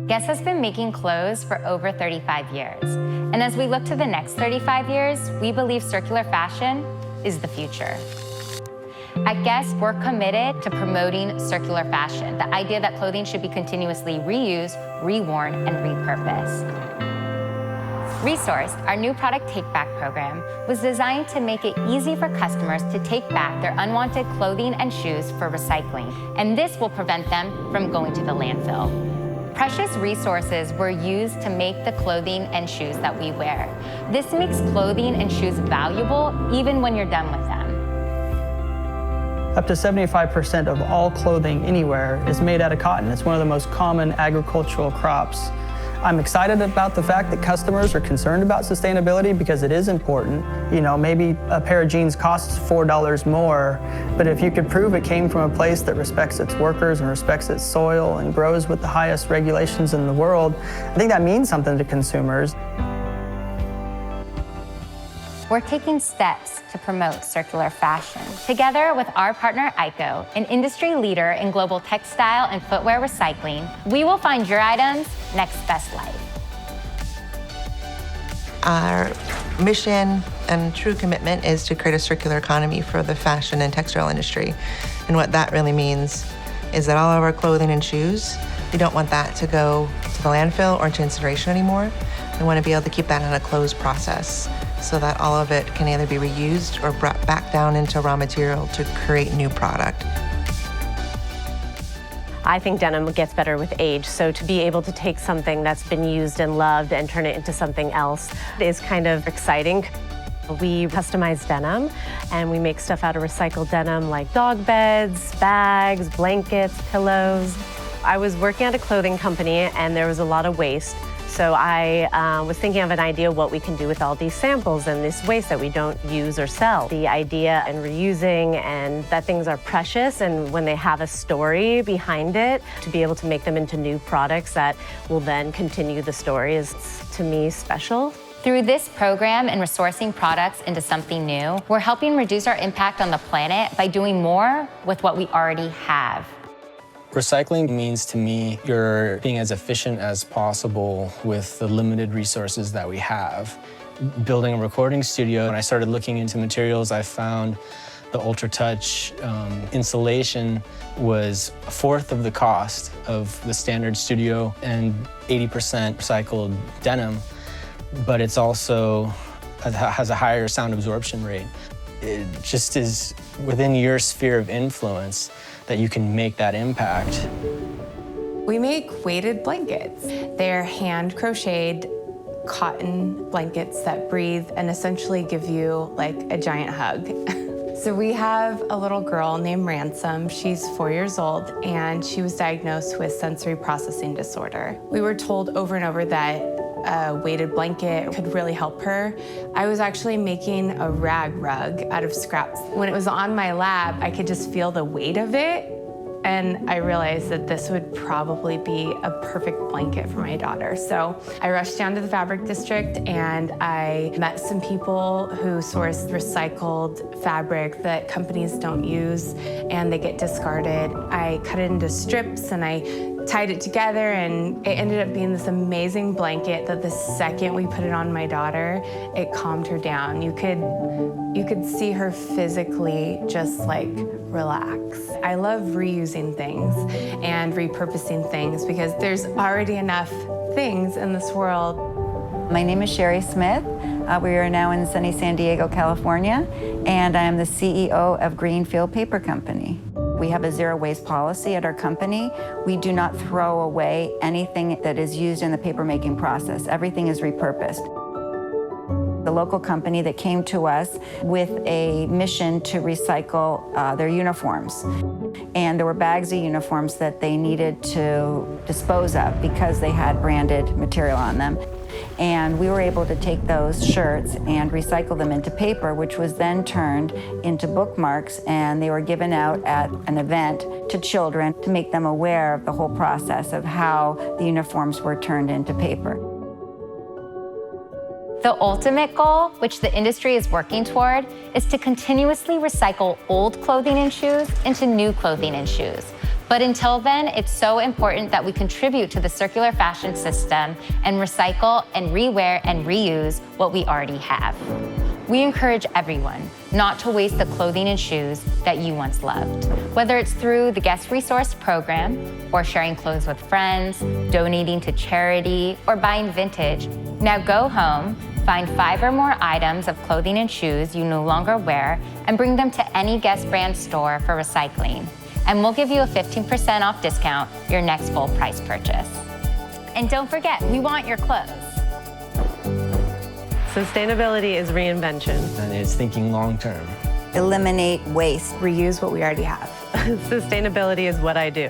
Guess has been making clothes for over 35 years. And as we look to the next 35 years, we believe circular fashion is the future. At Guess, we're committed to promoting circular fashion, the idea that clothing should be continuously reused, reworn, and repurposed. Resourced, our new product take-back program, was designed to make it easy for customers to take back their unwanted clothing and shoes for recycling, and this will prevent them from going to the landfill. Precious resources were used to make the clothing and shoes that we wear. This makes clothing and shoes valuable even when you're done with them. Up to 75% of all clothing anywhere is made out of cotton. It's one of the most common agricultural crops. I'm excited about the fact that customers are concerned about sustainability because it is important. You know, maybe a pair of jeans costs $4 more, but if you could prove it came from a place that respects its workers and respects its soil and grows with the highest regulations in the world, I think that means something to consumers. We're taking steps to promote circular fashion. Together with our partner ICO, an industry leader in global textile and footwear recycling, we will find your items' next best life. Our mission and true commitment is to create a circular economy for the fashion and textile industry. And what that really means is that all of our clothing and shoes, we don't want that to go to the landfill or to incineration anymore. We want to be able to keep that in a closed process so that all of it can either be reused or brought back down into raw material to create new product. I think denim gets better with age, so to be able to take something that's been used and loved and turn it into something else is kind of exciting. We customize denim, and we make stuff out of recycled denim like dog beds, bags, blankets, pillows. I was working at a clothing company, and there was a lot of waste. So I was thinking of an idea what we can do with all these samples and this waste that we don't use or sell. The idea and reusing and that things are precious, and when they have a story behind it, to be able to make them into new products that will then continue the story is, to me, special. Through this program and resourcing products into something new, we're helping reduce our impact on the planet by doing more with what we already have. Recycling means to me you're being as efficient as possible with the limited resources that we have. Building a recording studio, when I started looking into materials, I found the Ultra Touch insulation was a fourth of the cost of the standard studio and 80% recycled denim, but it's also has a higher sound absorption rate. It just is within your sphere of influence that you can make that impact. We make weighted blankets. They're hand-crocheted cotton blankets that breathe and essentially give you like a giant hug. So we have a little girl named Ransom. She's 4 years old, and she was diagnosed with sensory processing disorder. We were told over and over that a weighted blanket could really help her. I was actually making a rag rug out of scraps. When it was on my lap, I could just feel the weight of it, and I realized that this would probably be a perfect blanket for my daughter. So I rushed down to the fabric district, and I met some people who source recycled fabric that companies don't use, and they get discarded. I cut it into strips, and I tied it together, and it ended up being this amazing blanket that the second we put it on my daughter, it calmed her down. You could see her physically just like relax. I love reusing things and repurposing things because there's already enough things in this world. My name is Sherry Smith. We are now in sunny San Diego, California, and I am the CEO of Greenfield Paper Company. We have a zero waste policy at our company. We do not throw away anything that is used in the paper making process. Everything is repurposed. The local company that came to us with a mission to recycle their uniforms. And there were bags of uniforms that they needed to dispose of because they had branded material on them. And we were able to take those shirts and recycle them into paper, which was then turned into bookmarks, and they were given out at an event to children to make them aware of the whole process of how the uniforms were turned into paper. The ultimate goal, which the industry is working toward, is to continuously recycle old clothing and shoes into new clothing and shoes. But until then, it's so important that we contribute to the circular fashion system and recycle and rewear and reuse what we already have. We encourage everyone not to waste the clothing and shoes that you once loved. Whether it's through the Guest Resource Program, or sharing clothes with friends, donating to charity, or buying vintage, now go home, find 5 or more items of clothing and shoes you no longer wear, and bring them to any Guest brand store for recycling. And we'll give you a 15% off discount your next full price purchase. And don't forget, we want your clothes. Sustainability is reinvention. And it's thinking long term. Eliminate waste. Reuse what we already have. Sustainability is what I do.